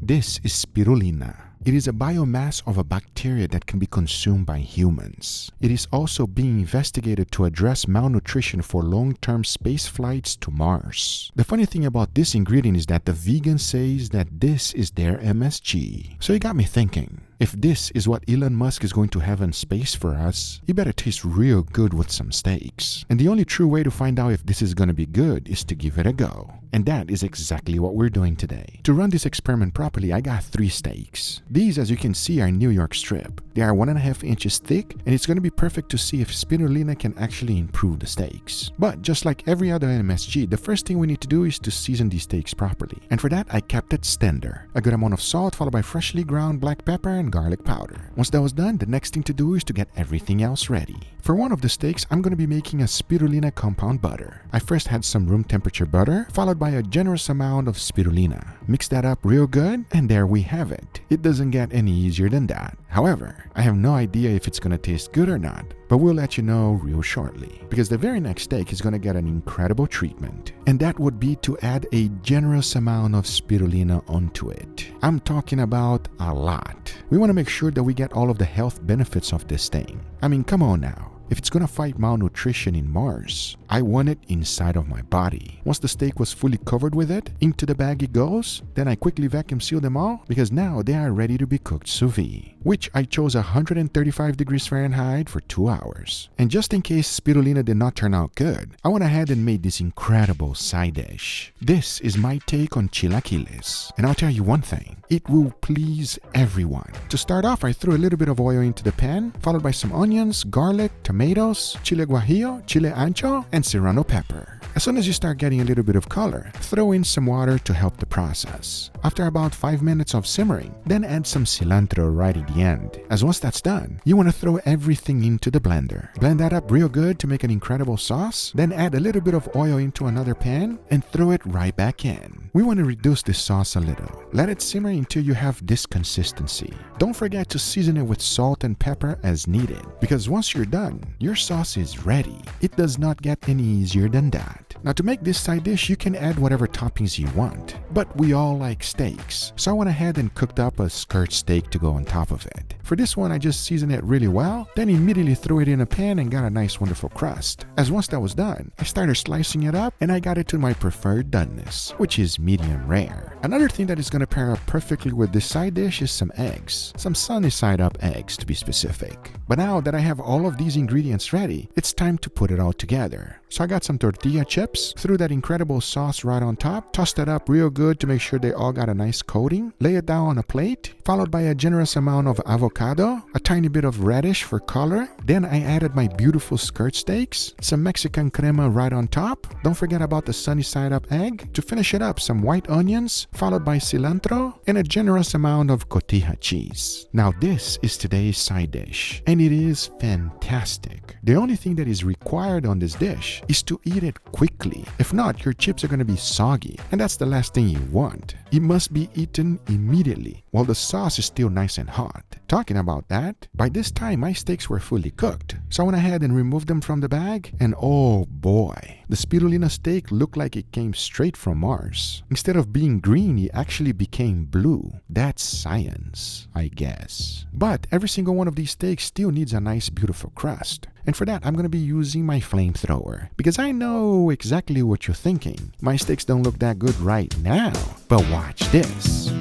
This is spirulina. It is a biomass of a bacteria that can be consumed by humans. It is also being investigated to address malnutrition for long-term space flights to Mars. The funny thing about this ingredient is that the vegan says that this is their MSG. So it got me thinking, if this is what Elon Musk is going to have in space for us, it better taste real good with some steaks. And the only true way to find out if this is going to be good is to give it a go. And that is exactly what we're doing today. To run this experiment properly, I got 3 steaks. These, as you can see, are New York strip. They are 1.5 inches thick, and it's going to be perfect to see if spirulina can actually improve the steaks. But just like every other MSG, the first thing we need to do is to season these steaks properly. And for that, I kept it tender. A good amount of salt followed by freshly ground black pepper and garlic powder. Once that was done, the next thing to do is to get everything else ready. For one of the steaks, I'm going to be making a spirulina compound butter. I first had some room temperature butter, followed by a generous amount of spirulina. Mix that up real good, and there we have it. It doesn't get any easier than that. However, I have no idea if it's going to taste good or not, but we'll let you know real shortly. Because the very next steak is going to get an incredible treatment, and that would be to add a generous amount of spirulina onto it. I'm talking about a lot. We want to make sure that we get all of the health benefits of this thing. I mean, come on now. If it's gonna fight malnutrition in Mars, I want it inside of my body. Once the steak was fully covered with it, into the bag it goes. Then I quickly vacuum seal them all because now they are ready to be cooked sous vide, which I chose 135 degrees Fahrenheit for 2 hours. And just in case spirulina did not turn out good, I went ahead and made this incredible side dish. This is my take on chilaquiles. And I'll tell you one thing, it will please everyone. To start off, I threw a little bit of oil into the pan, followed by some onions, garlic, tomatoes, chile guajillo, chile ancho, and serrano pepper. As soon as you start getting a little bit of color, throw in some water to help the process. After about 5 minutes of simmering, then add some cilantro right at the end. As once that's done, you want to throw everything into the blender. Blend that up real good to make an incredible sauce, then add a little bit of oil into another pan and throw it right back in. We want to reduce this sauce a little. Let it simmer until you have this consistency. Don't forget to season it with salt and pepper as needed, because once you're done, your sauce is ready. It does not get any easier than that. Now, to make this side dish, you can add whatever toppings you want, but we all like steaks, so I went ahead and cooked up a skirt steak to go on top of it. For this one, I just seasoned it really well, then immediately threw it in a pan and got a nice wonderful crust. As once that was done, I started slicing it up and I got it to my preferred doneness, which is medium rare. Another thing that is going to pair up perfectly with this side dish is some eggs, some sunny side up eggs to be specific. But now that I have all of these ingredients ready, it's time to put it all together. So I got some tortilla chips, threw that incredible sauce right on top, tossed it up real good to make sure they all got a nice coating, lay it down on a plate, followed by a generous amount of avocado, a tiny bit of radish for color. Then I added my beautiful skirt steaks, some Mexican crema right on top. Don't forget about the sunny side up egg. To finish it up, some white onions, followed by cilantro, and a generous amount of cotija cheese. Now this is today's side dish, and it is fantastic. The only thing that is required on this dish is to eat it quickly. If not, your chips are going to be soggy, and that's the last thing you want. It must be eaten immediately while the sauce is still nice and hot. Talking about that, by this time my steaks were fully cooked, so I went ahead and removed them from the bag, and oh boy, the spirulina steak looked like it came straight from Mars. Instead of being green, it actually became blue. That's science, I guess. But every single one of these steaks still needs a nice beautiful crust. And for that, I'm going to be using my flamethrower, because I know exactly what you're thinking. My steaks don't look that good right now, but watch this.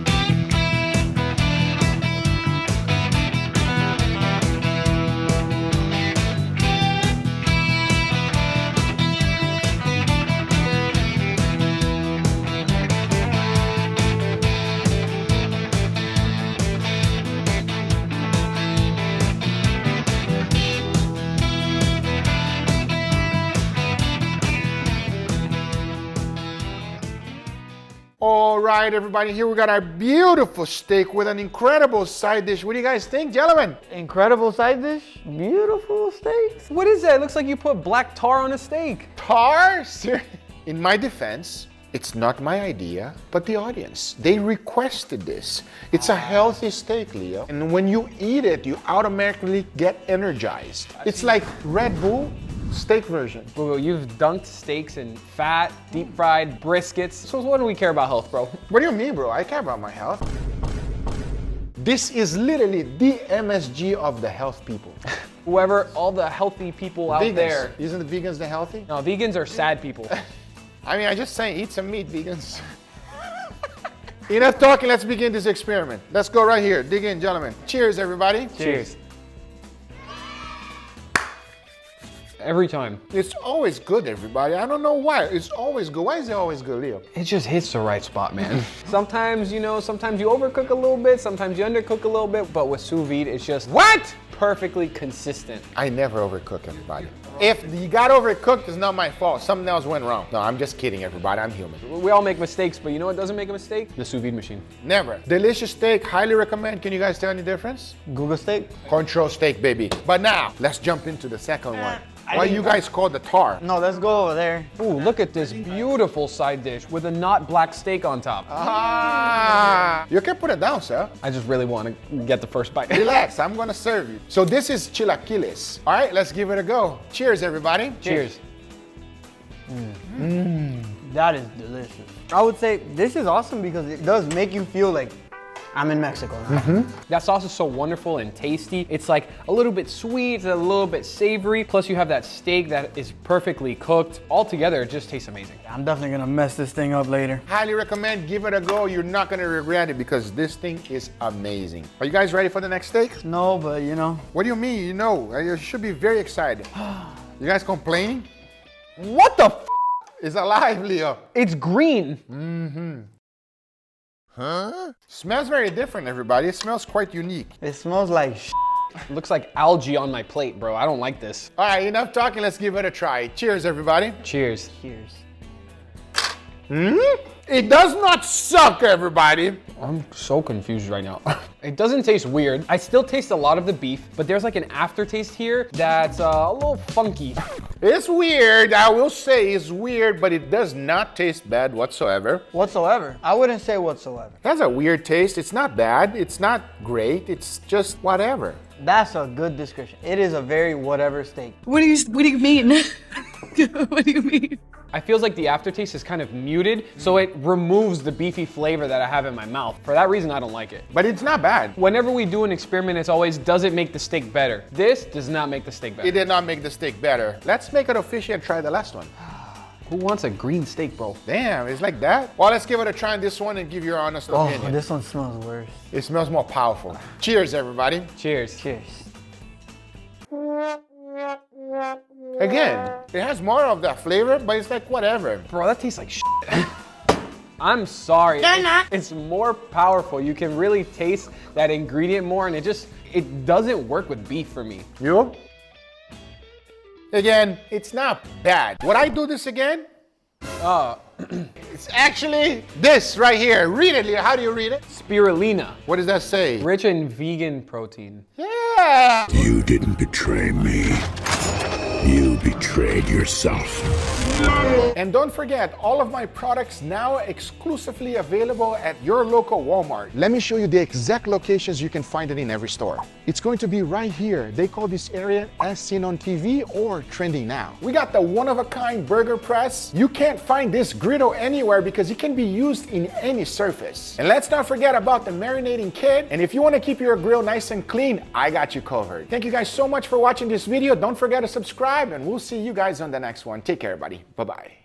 All right, everybody, here we got our beautiful steak with an incredible side dish. What do you guys think, gentlemen? Incredible side dish, beautiful steaks. What is that? It looks like you put black tar on a steak. Tar? In my defense, it's not my idea, but the audience. They requested this. It's a healthy steak, Leo. And when you eat it, you automatically get energized. It's like Red Bull Steak version. Google, you've dunked steaks in fat, deep fried briskets. So what do we care about health, bro? What do you mean, bro? I care about my health. This is literally the MSG of the health people. Whoever, all the healthy people out Vegans. there. Isn't the vegans the healthy? No, vegans are sad people. I mean, I just say eat some meat, vegans. Enough talking, let's begin this experiment. Let's go right here. Dig in, gentlemen. Cheers, everybody. Cheers. Every time. It's always good, everybody. I don't know why. It's always good. Why is it always good, Leo? It just hits the right spot, man. Sometimes, you know, sometimes you overcook a little bit, sometimes you undercook a little bit, but with sous vide, it's just What? perfectly consistent. I never overcook, everybody. If you got overcooked, it's not my fault. Something else went wrong. No, I'm just kidding, everybody. I'm human. We all make mistakes, but you know what doesn't make a mistake? The sous vide machine. Never. Delicious steak, highly recommend. Can you guys tell any difference? Guga steak? Control steak, baby. But now, let's jump into the second one. I What think- you guys call the tar? No, let's go over there. Ooh, look at this beautiful side dish with a not black steak on top. Ah, you can put it down, sir. I just really want to get the first bite. Relax, I'm gonna serve you. So this is chilaquiles. All right, let's give it a go. Cheers, everybody. Cheers. That is delicious. I would say this is awesome because it does make you feel like I'm in Mexico. That sauce is so wonderful and tasty. It's like a little bit sweet, a little bit savory. Plus you have that steak that is perfectly cooked. All together, it just tastes amazing. I'm definitely gonna mess this thing up later. Highly recommend, give it a go. You're not gonna regret it because this thing is amazing. Are you guys ready for the next steak? No, but you know. What do you mean? You know, you should be very excited. You guys complaining? What the f? It's alive, Leo. It's green. Huh? Smells very different, everybody. It smells quite unique. It smells like Looks like algae on my plate, bro. I don't like this. All right, enough talking. Let's give it a try. Cheers, everybody. Cheers. Cheers. It does not suck, everybody. I'm so confused right now. It doesn't taste weird. I still taste a lot of the beef, but there's like an aftertaste here that's a little funky. It's weird. I will say it's weird, but it does not taste bad whatsoever. Whatsoever. I wouldn't say whatsoever. It has a weird taste. It's not bad. It's not great. It's just whatever. That's a good description. It is a very whatever steak. What do you mean? What do you mean? I feel like the aftertaste is kind of muted, so it removes the beefy flavor that I have in my mouth. For that reason, I don't like it. But it's not bad. Whenever we do an experiment, it's always, does it make the steak better? This does not make the steak better. It did not make the steak better. Let's make it official and try the last one. Who wants a green steak, bro? Damn, it's like that? Well, let's give it a try on this one and give your honest Oh, opinion. this one smells worse. It smells more powerful. Cheers, everybody. Cheers. Cheers. Again, it has more of that flavor, but it's like whatever. Bro, that tastes like shit. I'm sorry. It's more powerful. You can really taste that ingredient more, and it doesn't work with beef for me. You? Again, it's not bad. Would I do this again? It's actually this right here. Read it, Leo. How do you read it? Spirulina, What does that say? rich in vegan protein. Yeah. You didn't betray me. You betrayed yourself. And don't forget, all of my products now exclusively available at your local Walmart. Let me show you the exact locations you can find it in every store. It's going to be right here. They call this area As Seen on TV or Trending Now. We got the one-of-a-kind burger press. You can't find this griddle anywhere because it can be used in any surface. And let's not forget about the marinating kit. And if you want to keep your grill nice and clean, I got you covered. Thank you guys so much for watching this video. Don't forget to subscribe, and we'll see you guys on the next one. Take care, everybody. Bye-bye.